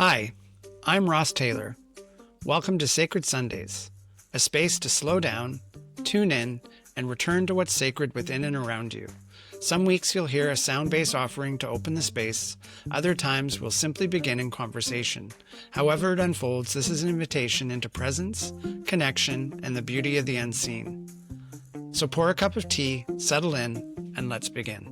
Hi, I'm Ross Tayler. Welcome to Sacred Sundays, a space to slow down, tune in, and return to what's sacred within and around you. Some weeks you'll hear a sound-based offering to open the space. Other times we'll simply begin in conversation. However it unfolds, this is an invitation into presence, connection, and the beauty of the unseen. So pour a cup of tea, settle in, and let's begin.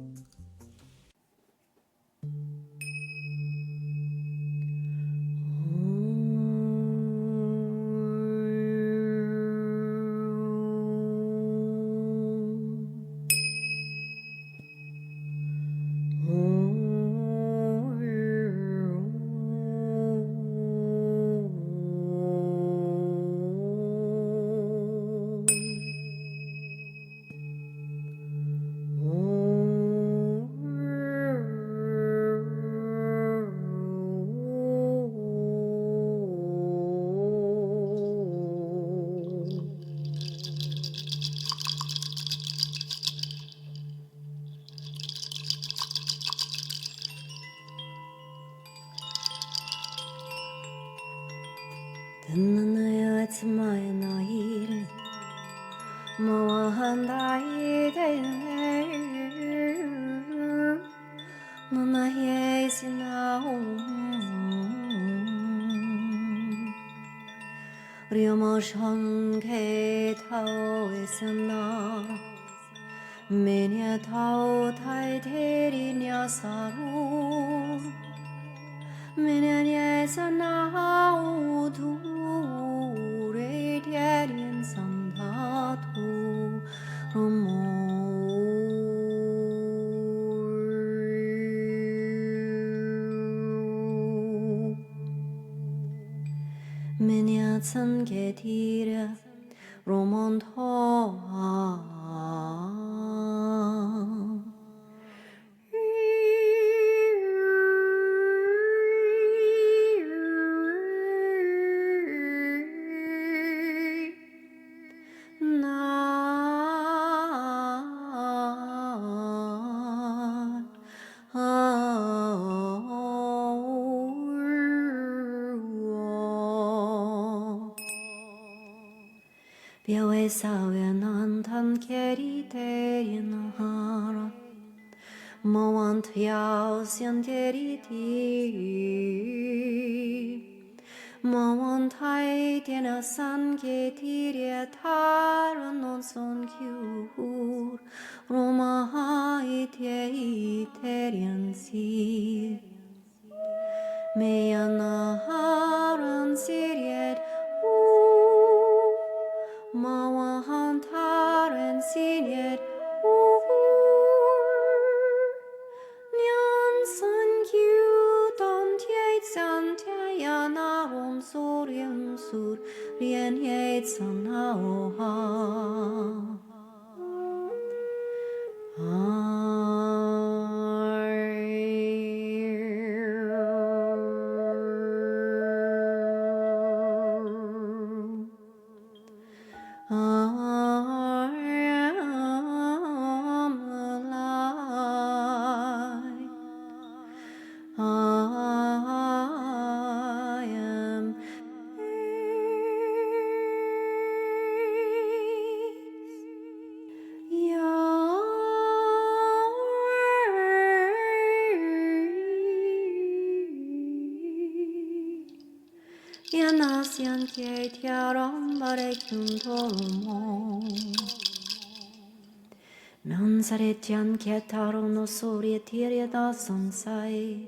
Non saretian ketaro no sorietiria da sonsai.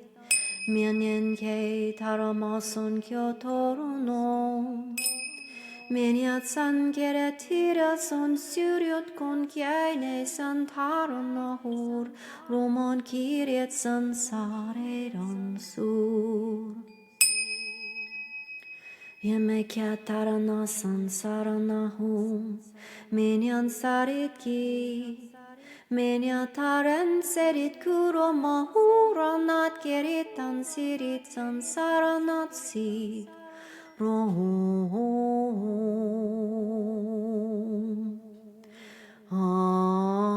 Mianyen ke taramason kyotoro no. Meniat san geretira son suriot kon kyaine san taron no hur. Romon kiriet san sareron sur. Yeme kyatarana san sarana hum. Menyan sarit ki. Menya taren serit kuro mahura nat keritan sirit sansara nat si rohom. Amen.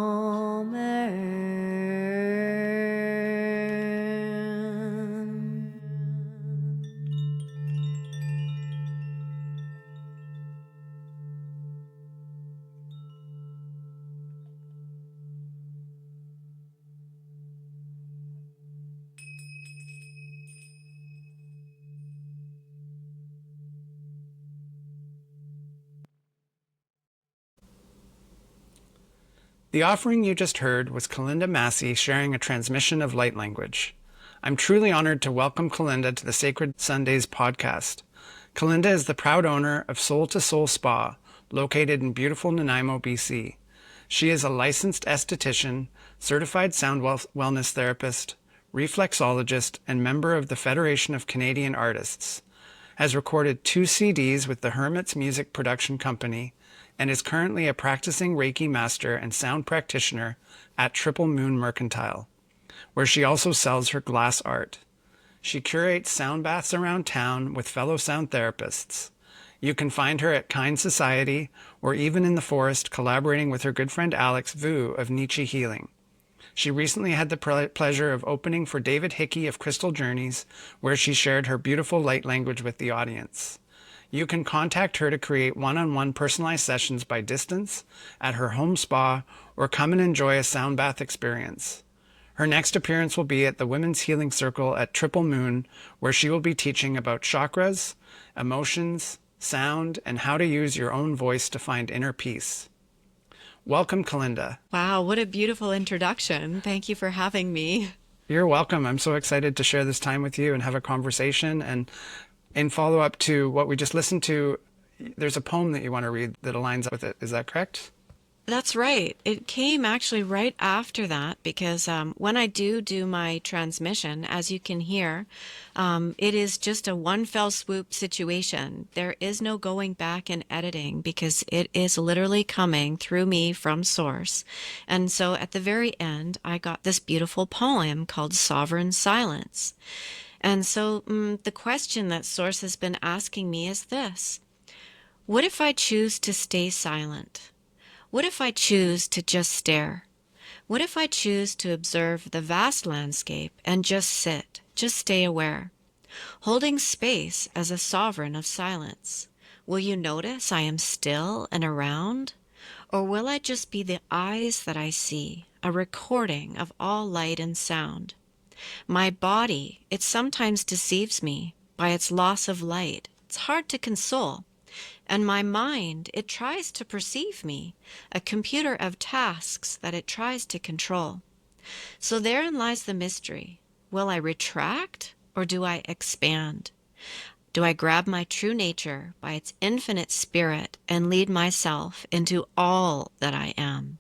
The offering you just heard was Calinda Massey sharing a transmission of light language. I'm truly honored to welcome Calinda to the Sacred Sundays podcast. Calinda is the proud owner of Soul to Soul Spa, located in beautiful Nanaimo, BC. She is a licensed esthetician, certified sound wellness therapist, reflexologist, and member of the Federation of Canadian Artists. Has recorded 2 CDs with the Hermits Music Production Company, and is currently a practicing Reiki master and sound practitioner at Triple Moon Mercantile, where she also sells her glass art. She curates sound baths around town with fellow sound therapists. You can find her at Kind Society or even in the forest collaborating with her good friend Alex Vu of Nietzsche Healing. She recently had the pleasure of opening for David Hickey of Crystal Journeys, where she shared her beautiful light language with the audience. You can contact her to create one-on-one personalized sessions by distance at her home spa or come and enjoy a sound bath experience. Her next appearance will be at the Women's Healing Circle at Triple Moon, where she will be teaching about chakras, emotions, sound, and how to use your own voice to find inner peace. Welcome, Calinda. Wow, what a beautiful introduction. Thank you for having me. You're welcome. I'm so excited to share this time with you and have a conversation. And in follow-up to what we just listened to, there's a poem that you want to read that aligns up with it. Is that correct? That's right. It came actually right after that because when I do my transmission, as you can hear, it is just a one fell swoop situation. There is no going back and editing because it is literally coming through me from source. And so at the very end, I got this beautiful poem called Sovereign Silence. And so the question that source has been asking me is this: what if I choose to stay silent? What if I choose to just stare? What if I choose to observe the vast landscape and just sit, just stay aware, holding space as a sovereign of silence? Will you notice I am still and around? Or will I just be the eyes that I see, a recording of all light and sound? My body, it sometimes deceives me by its loss of light. It's hard to console. And my mind, it tries to perceive me, a computer of tasks that it tries to control. So therein lies the mystery. Will I retract or do I expand? Do I grab my true nature by its infinite spirit and lead myself into all that I am?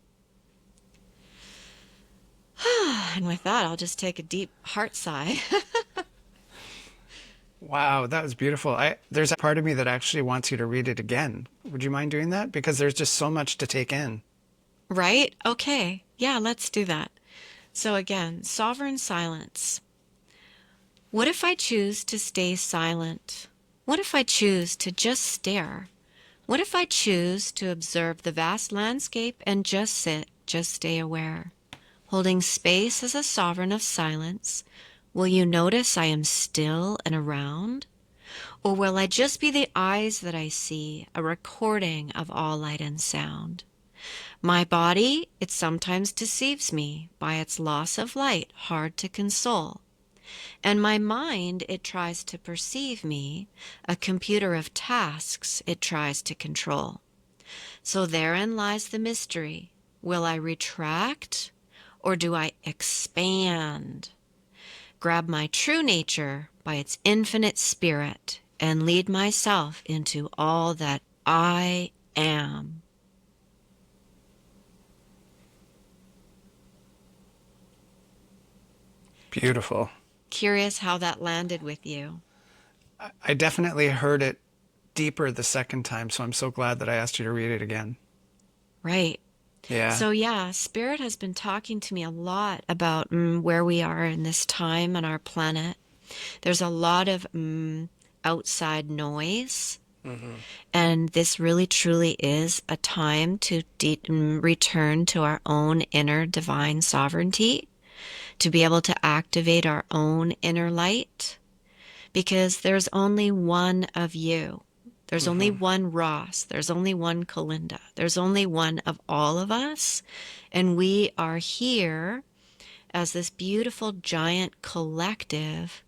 And with that, I'll just take a deep heart sigh. Wow, that was beautiful. There's a part of me that actually wants you to read it again. Would you mind doing that? Because there's just so much to take in. Right? Okay. Yeah, let's do that. So again, sovereign silence. What if I choose to stay silent? What if I choose to just stare? What if I choose to observe the vast landscape and just sit, just stay aware, holding space as a sovereign of silence? Will you notice I am still and around? Or will I just be the eyes that I see, a recording of all light and sound? My body, it sometimes deceives me by its loss of light, hard to console. And my mind, it tries to perceive me, a computer of tasks it tries to control. So therein lies the mystery. Will I retract or do I expand? Grab my true nature by its infinite spirit and lead myself into all that I am. Beautiful. Curious how that landed with you. I definitely heard it deeper the second time, so I'm so glad that I asked you to read it again. Right. Yeah. So yeah, Spirit has been talking to me a lot about where we are in this time on our planet. There's a lot of outside noise. Mm-hmm. And this really truly is a time to return to our own inner divine sovereignty, to be able to activate our own inner light, because there's only one of you. There's only one Ross. There's only one Calinda. There's only one of all of us. And we are here as this beautiful giant collective,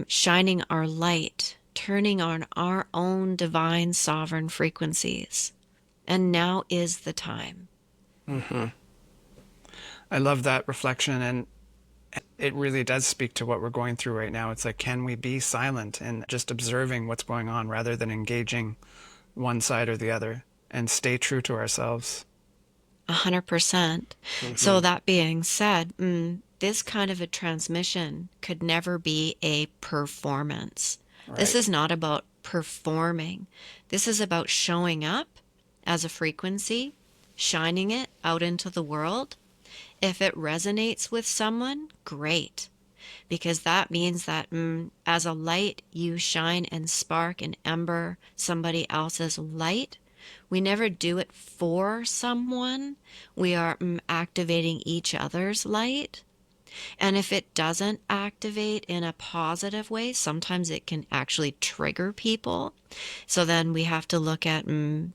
shining our light, turning on our own divine sovereign frequencies. And now is the time. Mm-hmm. I love that reflection, and it really does speak to what we're going through right now. It's like, can we be silent and just observing what's going on rather than engaging one side or the other, and stay true to ourselves? 100%. So that being said, this kind of a transmission could never be a performance. This Right. is not about performing. This is about showing up as a frequency, shining it out into the world. If it resonates with someone, great, because that means that as a light, you shine and spark and ember somebody else's light. We never do it for someone. We are activating each other's light. And if it doesn't activate in a positive way, sometimes it can actually trigger people. So then we have to look at,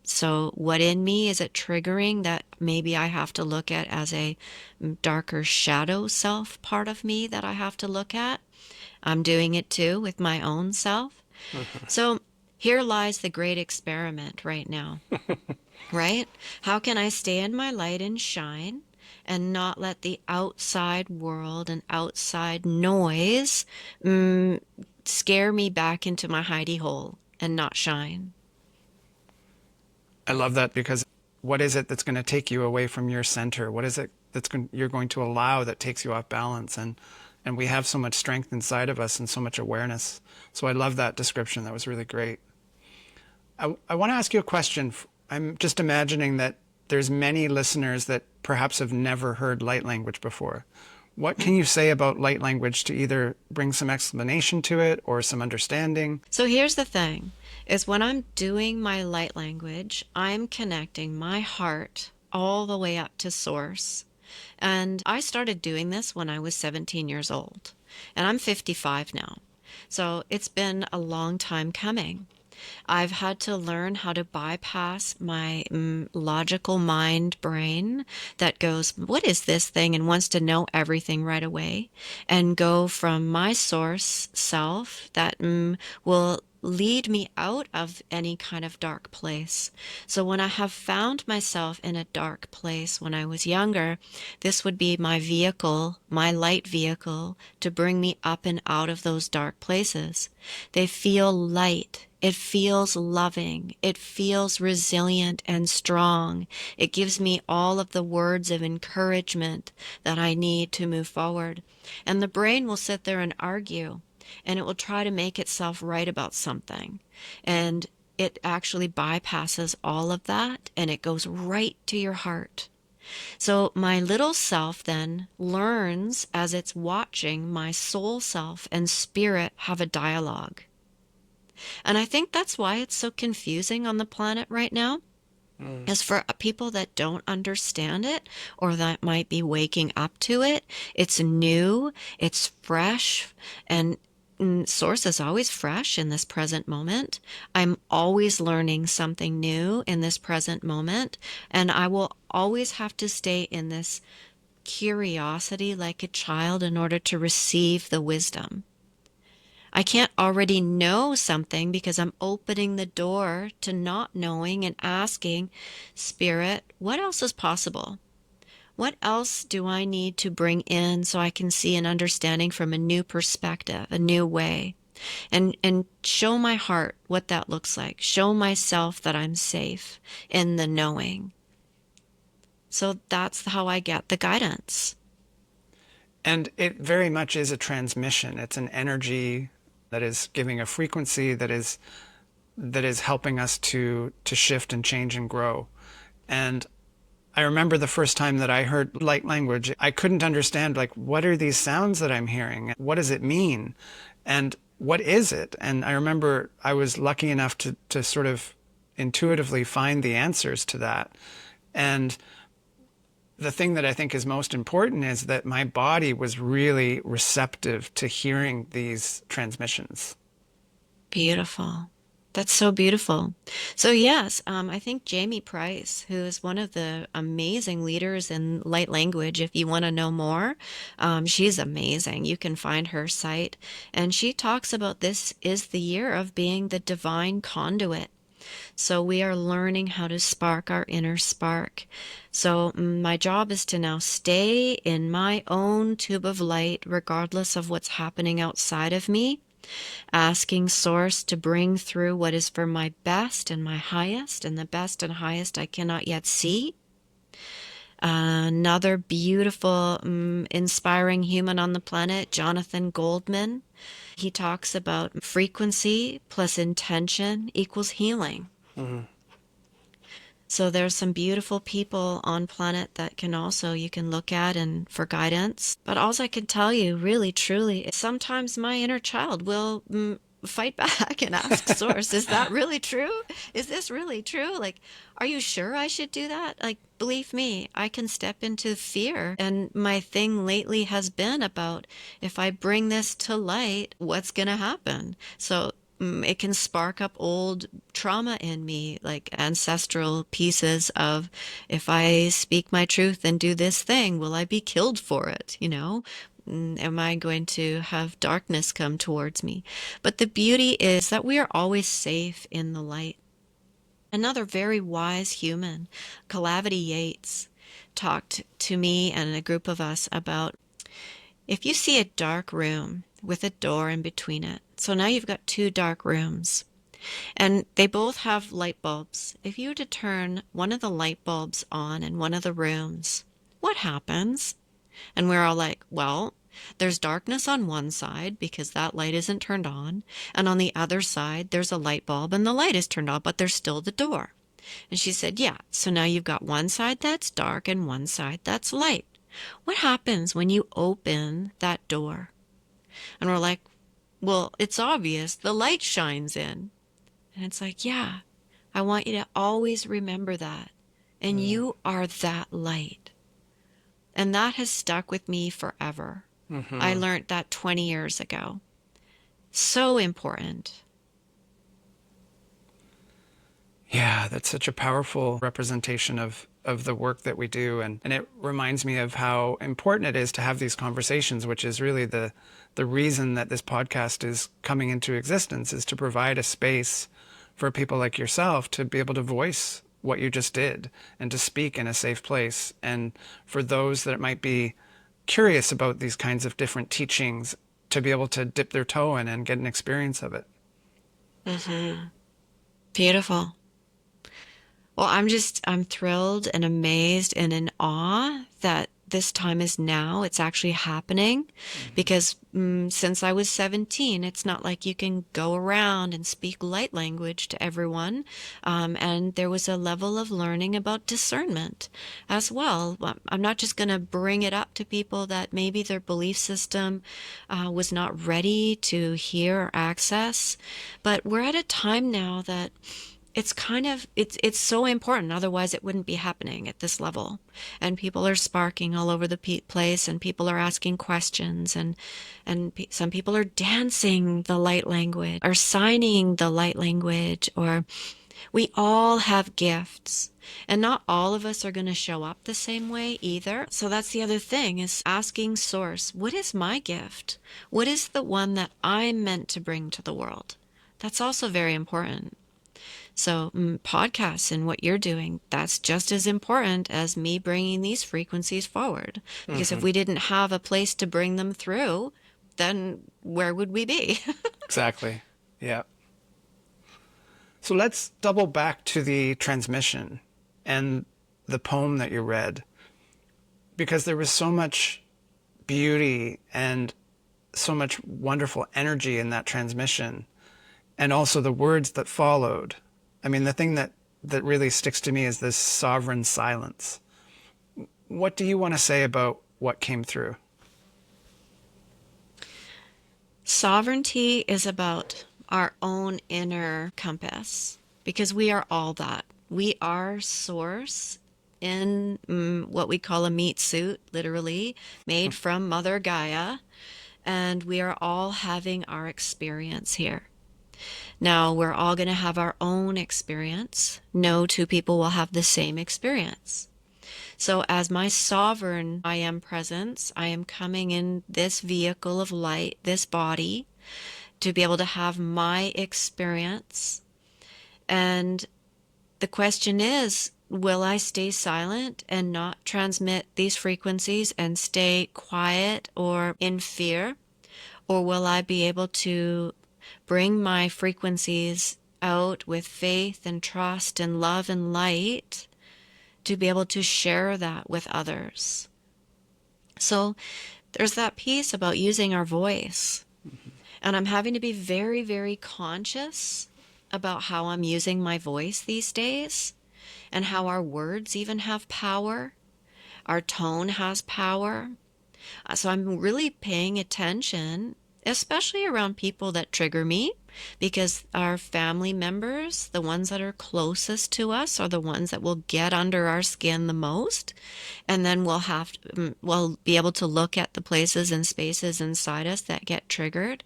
so what in me is it triggering that maybe I have to look at as a darker shadow self part of me that I have to look at? I'm doing it too with my own self. So here lies the great experiment right now, right? How can I stay in my light and shine and not let the outside world and outside noise scare me back into my hidey hole and not shine? I love that, because what is it that's going to take you away from your center? What is it you're going to allow that takes you off balance? And we have so much strength inside of us and so much awareness. So I love that description. That was really great. I want to ask you a question. I'm just imagining that there's many listeners that perhaps have never heard light language before. What can you say about light language to either bring some explanation to it or some understanding? So here's the thing, is when I'm doing my light language, I'm connecting my heart all the way up to source. And I started doing this when I was 17 years old, and I'm 55 now. So it's been a long time coming. I've had to learn how to bypass my logical mind brain that goes, what is this thing? And wants to know everything right away, and go from my source self that will lead me out of any kind of dark place. So when I have found myself in a dark place when I was younger, this would be my vehicle, my light vehicle, to bring me up and out of those dark places. They feel light. It feels loving. It feels resilient and strong. It gives me all of the words of encouragement that I need to move forward. And the brain will sit there and argue, and it will try to make itself right about something. And it actually bypasses all of that, and it goes right to your heart. So my little self then learns as it's watching my soul self and spirit have a dialogue. And I think that's why it's so confusing on the planet right now, is for people that don't understand it, or that might be waking up to it. It's new, it's fresh, and source is always fresh in this present moment. I'm always learning something new in this present moment, and I will always have to stay in this curiosity like a child in order to receive the wisdom. I can't already know something because I'm opening the door to not knowing and asking, Spirit, what else is possible? What else do I need to bring in so I can see an understanding from a new perspective, a new way? And show my heart what that looks like. Show myself that I'm safe in the knowing. So that's how I get the guidance. And it very much is a transmission. It's an energy that is giving a frequency that is helping us to shift and change and grow. And I remember the first time that I heard light language, I couldn't understand, like, what are these sounds that I'm hearing? What does it mean? And what is it? And I remember I was lucky enough to sort of intuitively find the answers to that. And the thing that I think is most important is that my body was really receptive to hearing these transmissions. Beautiful. That's so beautiful. So yes, I think Jamie Price, who is one of the amazing leaders in light language, if you want to know more, she's amazing. You can find her site. And she talks about this is the year of being the divine conduit. So we are learning how to spark our inner spark. So my job is to now stay in my own tube of light, regardless of what's happening outside of me, asking Source to bring through what is for my best and my highest, and the best and highest I cannot yet see. Another beautiful, inspiring human on the planet, Jonathan Goldman. He talks about frequency plus intention equals healing. Mm-hmm. So there's some beautiful people on planet that you can look at and for guidance. But all I can tell you, really, truly, is sometimes my inner child will fight back and ask Source, is that really true? Is this really true? Like, are you sure I should do that? Like, believe me, I can step into fear. And my thing lately has been about, if I bring this to light, what's going to happen? So it can spark up old trauma in me, like ancestral pieces of, if I speak my truth and do this thing, will I be killed for it? Am I going to have darkness come towards me? But the beauty is that we are always safe in the light. Another very wise human, Calavity Yates, talked to me and a group of us about, if you see a dark room with a door in between it, so now you've got two dark rooms, and they both have light bulbs. If you were to turn one of the light bulbs on in one of the rooms, what happens? And we're all like, well, there's darkness on one side because that light isn't turned on. And on the other side, there's a light bulb and the light is turned on, but there's still the door. And she said, yeah, so now you've got one side that's dark and one side that's light. What happens when you open that door? And we're like, well, it's obvious. The light shines in. And it's like, yeah, I want you to always remember that. And you are that light. And that has stuck with me forever. Mm-hmm. I learned that 20 years ago. So important. Yeah, that's such a powerful representation of the work that we do. And it reminds me of how important it is to have these conversations, which is really the reason that this podcast is coming into existence, is to provide a space for people like yourself to be able to voice what you just did and to speak in a safe place. And for those that might be curious about these kinds of different teachings, to be able to dip their toe in and get an experience of it. Mm-hmm. Beautiful. Well, I'm thrilled and amazed and in awe that this time is now. It's actually happening because since I was 17, it's not like you can go around and speak light language to everyone. And there was a level of learning about discernment as well. I'm not just going to bring it up to people that maybe their belief system was not ready to hear or access, but we're at a time now that it's so important. Otherwise, it wouldn't be happening at this level. And people are sparking all over the place, and people are asking questions, and some people are dancing the light language, or signing the light language, or we all have gifts. And not all of us are going to show up the same way either. So that's the other thing, is asking Source, what is my gift? What is the one that I'm meant to bring to the world? That's also very important. So podcasts and what you're doing, that's just as important as me bringing these frequencies forward. Because if we didn't have a place to bring them through, then where would we be? Exactly. Yeah. So let's double back to the transmission and the poem that you read, because there was so much beauty and so much wonderful energy in that transmission, and also the words that followed. I mean, the thing that really sticks to me is this sovereign silence. What do you want to say about what came through? Sovereignty is about our own inner compass, because we are all that. We are Source in what we call a meat suit, literally, made from Mother Gaia, and we are all having our experience here. Now, we're all going to have our own experience. No two people will have the same experience. So as my sovereign I am presence, I am coming in this vehicle of light, this body, to be able to have my experience. And the question is, will I stay silent and not transmit these frequencies and stay quiet or in fear? Or will I be able to bring my frequencies out with faith and trust and love and light to be able to share that with others? So there's that piece about using our voice. And I'm having to be very, very conscious about how I'm using my voice these days, and how our words even have power. Our tone has power. So I'm really paying attention, especially around people that trigger me, because our family members, the ones that are closest to us, are the ones that will get under our skin the most. And then we'll be able to look at the places and spaces inside us that get triggered.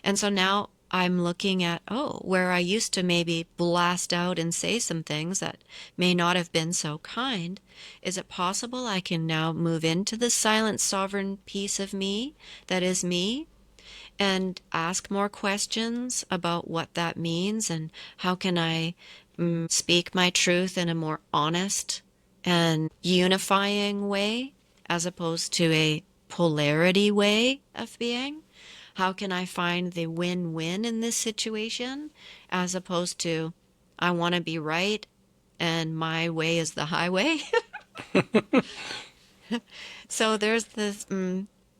And so now I'm looking at, where I used to maybe blast out and say some things that may not have been so kind. Is it possible I can now move into the silent sovereign piece of me that is me, and ask more questions about what that means, and how can I speak my truth in a more honest and unifying way, as opposed to a polarity way of being? How can I find the win-win in this situation, as opposed to, I want to be right and my way is the highway? So there's this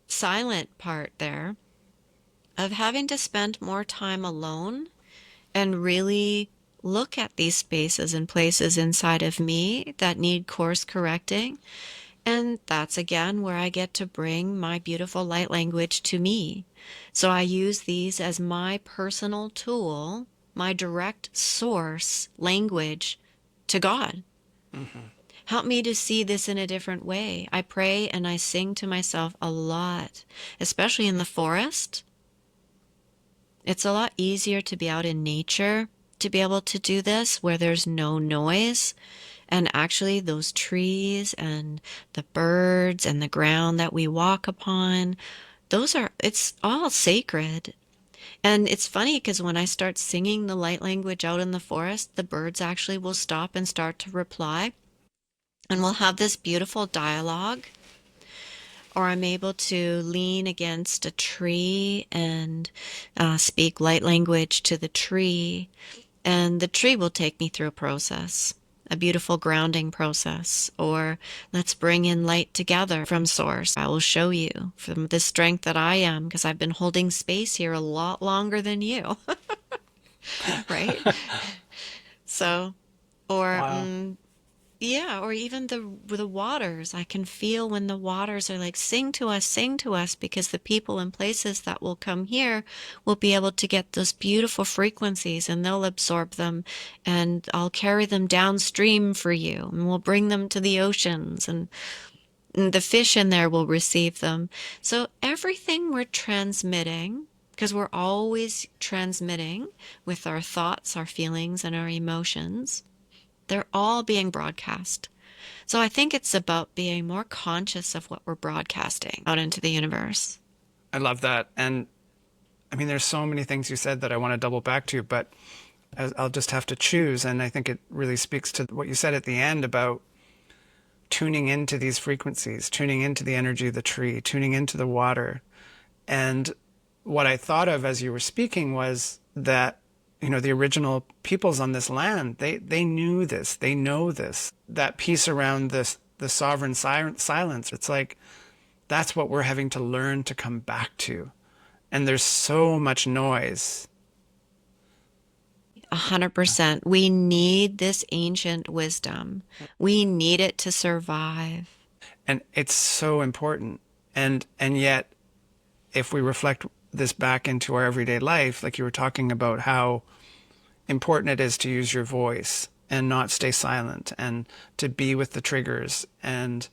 silent part there of having to spend more time alone and really look at these spaces and places inside of me that need course correcting. And that's again where I get to bring my beautiful light language to me. So I use these as my personal tool, my direct source language to God. Help me to see this in a different way. I pray and I sing to myself a lot, especially in the forest. It's a lot easier to be out in nature to be able to do this, where there's no noise. And actually those trees and the birds and the ground that we walk upon, it's all sacred. And it's funny because when I start singing the light language out in the forest, the birds actually will stop and start to reply. And we'll have this beautiful dialogue. Or I'm able to lean against a tree and speak light language to the tree. And the tree will take me through a process, a beautiful grounding process. Or let's bring in light together from source. I will show you from the strength that I am, because I've been holding space here a lot longer than you. Right? So, or Wow. yeah, or even the waters. I can feel when the waters are like, sing to us, because the people and places that will come here will be able to get those beautiful frequencies, and they'll absorb them, and I'll carry them downstream for you, and we'll bring them to the oceans, and the fish in there will receive them. So everything we're transmitting, because we're always transmitting with our thoughts, our feelings, and our emotions, they're all being broadcast. So I think it's about being more conscious of what we're broadcasting out into the universe. I love that. And I mean, there's so many things you said that I want to double back to, but I'll just have to choose. And I think it really speaks to what you said at the end about tuning into these frequencies, tuning into the energy of the tree, tuning into the water. And what I thought of as you were speaking was that, the original peoples on this land, they knew this, they know this, that piece around this, the sovereign silence. It's like, that's what we're having to learn to come back to. And there's so much noise. 100%. We need this ancient wisdom. We need it to survive. And it's so important. And yet, if we reflect this back into our everyday life, like you were talking about how important it is to use your voice and not stay silent, and to be with the triggers. And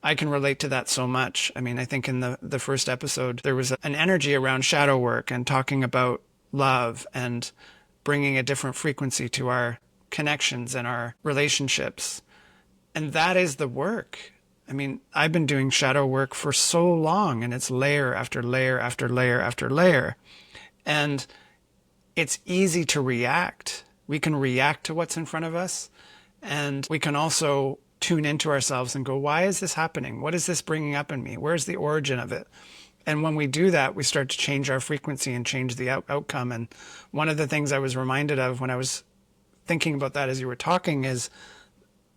I can relate to that so much. I mean, I think in the first episode, there was an energy around shadow work and talking about love and bringing a different frequency to our connections and our relationships. And that is the work. I mean, I've been doing shadow work for so long, and it's layer after layer after layer after layer. And it's easy to react. We can react to what's in front of us, and we can also tune into ourselves and go, why is this happening? What is this bringing up in me? Where's the origin of it? And when we do that, we start to change our frequency and change the outcome. And one of the things I was reminded of when I was thinking about that as you were talking is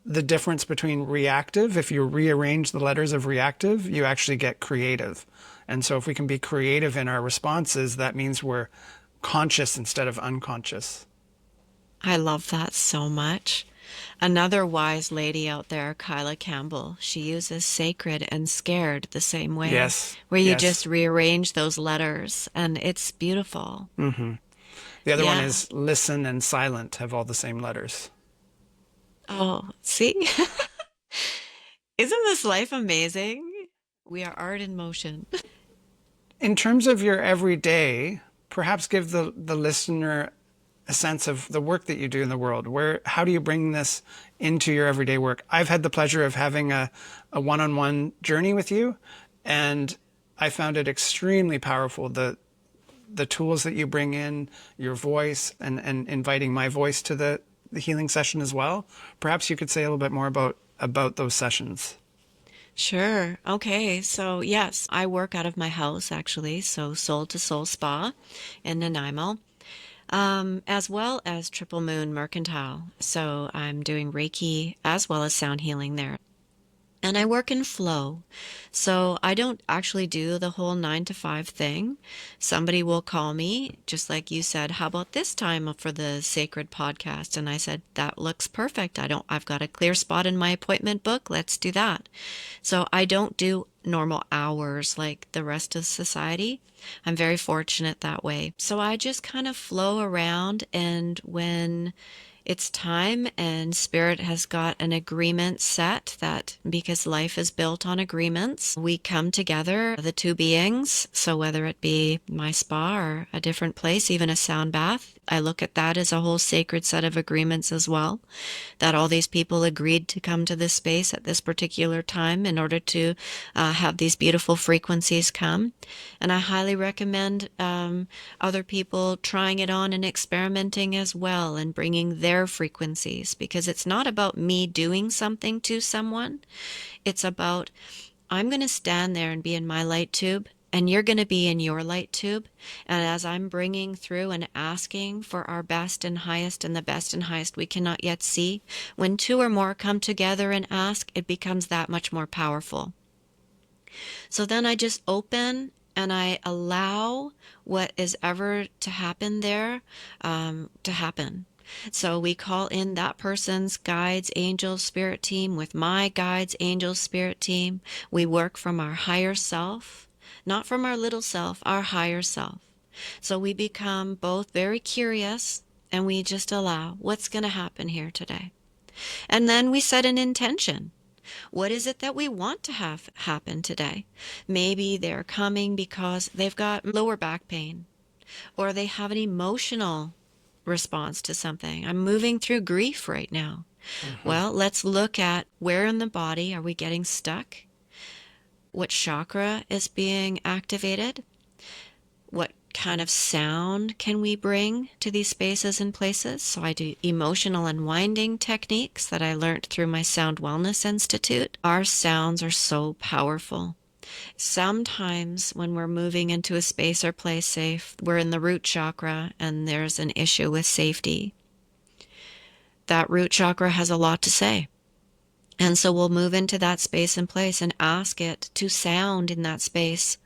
the difference between reactive. If you rearrange the letters of reactive, you actually get creative. And so if we can be creative in our responses, that means we're conscious instead of unconscious. I love that so much. Another wise lady out there, Kyla Campbell, she uses sacred and scared the same way. Yes. Where you yes. just rearrange those letters, and it's beautiful. Mm-hmm. The other one Yeah. is listen and silent have all the same letters. Oh, see? Isn't this life amazing? We are art in motion. In terms of your everyday, perhaps give the listener a sense of the work that you do in the world. How do you bring this into your everyday work? I've had the pleasure of having a one-on-one journey with you, and I found it extremely powerful. The tools that you bring in, your voice, and inviting my voice to the healing session as well. Perhaps you could say a little bit more about those sessions. Sure. Okay. So, yes, I work out of my house actually. So, Soul to Soul Spa in Nanaimo, as well as Triple Moon Mercantile. So, I'm doing Reiki as well as sound healing there. And I work in flow. So I don't actually do the whole 9 to 5 thing. Somebody will call me, just like you said, how about this time for the sacred podcast? And I said, that looks perfect. I've got a clear spot in my appointment book. Let's do that. So I don't do normal hours like the rest of society. I'm very fortunate that way. So I just kind of flow around, and when it's time and spirit has got an agreement set, that because life is built on agreements, we come together, the two beings. So whether it be my spa or a different place, even a sound bath, I look at that as a whole sacred set of agreements as well, that all these people agreed to come to this space at this particular time in order to have these beautiful frequencies come. And I highly recommend other people trying it on and experimenting as well, and bringing their frequencies, because it's not about me doing something to someone. It's about, I'm going to stand there and be in my light tube, and you're going to be in your light tube. And as I'm bringing through and asking for our best and highest, and the best and highest we cannot yet see, when two or more come together and ask, it becomes that much more powerful. So then I just open and I allow what is ever to happen there to happen. So we call in that person's guides, angels, spirit team with my guides, angels, spirit team. We work from our higher self, not from our little self, our higher self. So we become both very curious, and we just allow what's going to happen here today. And then we set an intention. What is it that we want to have happen today? Maybe they're coming because they've got lower back pain, or they have an emotional response to something. I'm moving through grief right now. Mm-hmm. Well, let's look at where in the body are we getting stuck? What chakra is being activated? What kind of sound can we bring to these spaces and places? So I do emotional unwinding techniques that I learned through my Sound Wellness Institute. Our sounds are so powerful. Sometimes when we're moving into a space or place, safe, we're in the root chakra and there's an issue with safety. That root chakra has a lot to say. And so we'll move into that space and place and ask it to sound in that space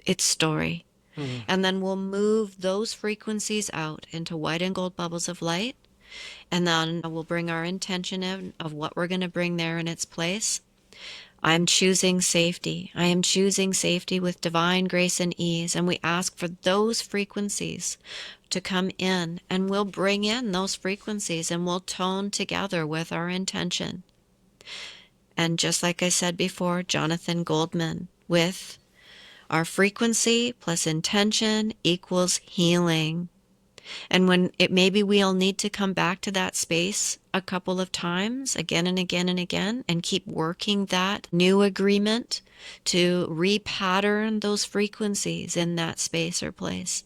its story. Mm-hmm. And then we'll move those frequencies out into white and gold bubbles of light. And then we'll bring our intention in of what we're going to bring there in its place. I'm choosing safety. I am choosing safety with divine grace and ease. And we ask for those frequencies to come in, and we'll bring in those frequencies and we'll tone together with our intention. And just like I said before, Jonathan Goldman, with our frequency plus intention equals healing. And when maybe we'll need to come back to that space a couple of times, again and again and again, and keep working that new agreement to repattern those frequencies in that space or place.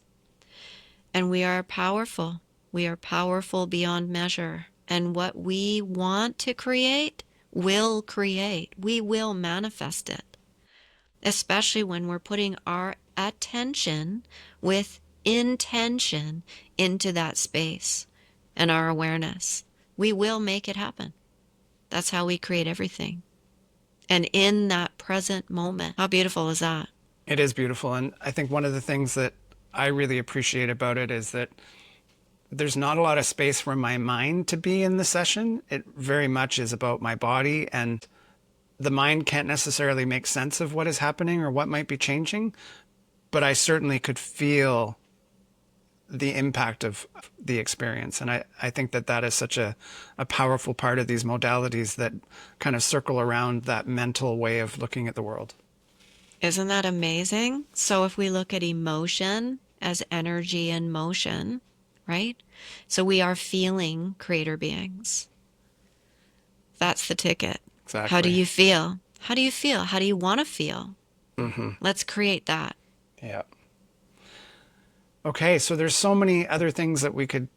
And we are powerful. We are powerful beyond measure. And what we want to create, will create. We will manifest it. Especially when we're putting our attention with intention into that space and our awareness. We will make it happen. That's how we create everything. And in that present moment, how beautiful is that? It is beautiful. And I think one of the things that I really appreciate about it is that there's not a lot of space for my mind to be in the session. It very much is about my body, and the mind can't necessarily make sense of what is happening or what might be changing, but I certainly could feel the impact of the experience. And I think that that is such a powerful part of these modalities that kind of circle around that mental way of looking at the world. Isn't that amazing? So if we look at emotion as energy and motion, right? So we are feeling creator beings. That's the ticket. Exactly. How do you feel? How do you feel? How do you want to feel? Mm-hmm. Let's create that. Yeah. Okay, so there's so many other things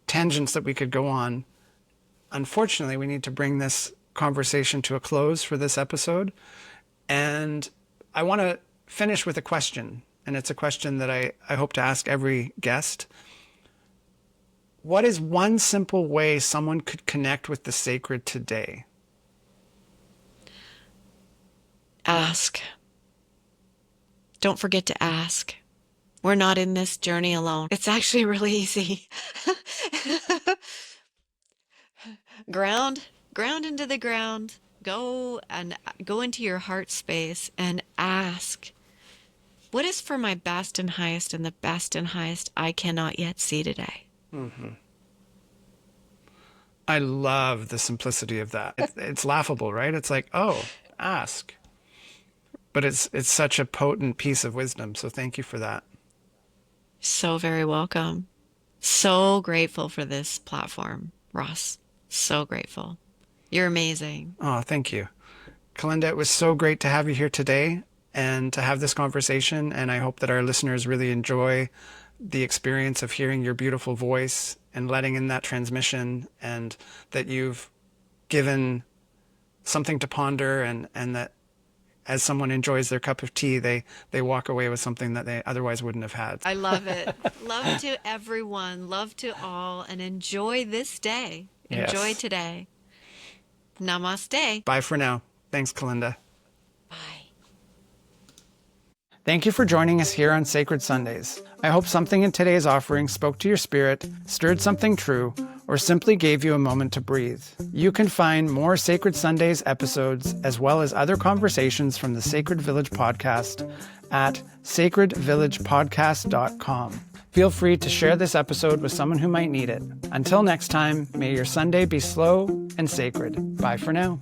tangents that we could go on. Unfortunately, we need to bring this conversation to a close for this episode. And I want to finish with a question. And it's a question that I hope to ask every guest. What is one simple way someone could connect with the sacred today? Ask. Don't forget to ask. We're not in this journey alone. It's actually really easy. Ground into the ground. Go into your heart space and ask, what is for my best and highest, and the best and highest I cannot yet see today? Mm-hmm. I love the simplicity of that. It's laughable, right? It's like, oh, ask. But it's such a potent piece of wisdom. So thank you for that. So very welcome. So grateful for this platform, Ross. So grateful. You're amazing. Oh, thank you. Calinda, it was so great to have you here today and to have this conversation. And I hope that our listeners really enjoy the experience of hearing your beautiful voice and letting in that transmission, and that you've given something to ponder, and that as someone enjoys their cup of tea, they walk away with something that they otherwise wouldn't have had. I love it. Love to everyone. Love to all. And enjoy this day. Enjoy today. Namaste. Bye for now. Thanks, Calinda. Bye. Thank you for joining us here on Sacred Sundays. I hope something in today's offering spoke to your spirit, stirred something true, or simply gave you a moment to breathe. You can find more Sacred Sundays episodes, as well as other conversations from the Sacred Village podcast, at sacredvillagepodcast.com. Feel free to share this episode with someone who might need it. Until next time, may your Sunday be slow and sacred. Bye for now.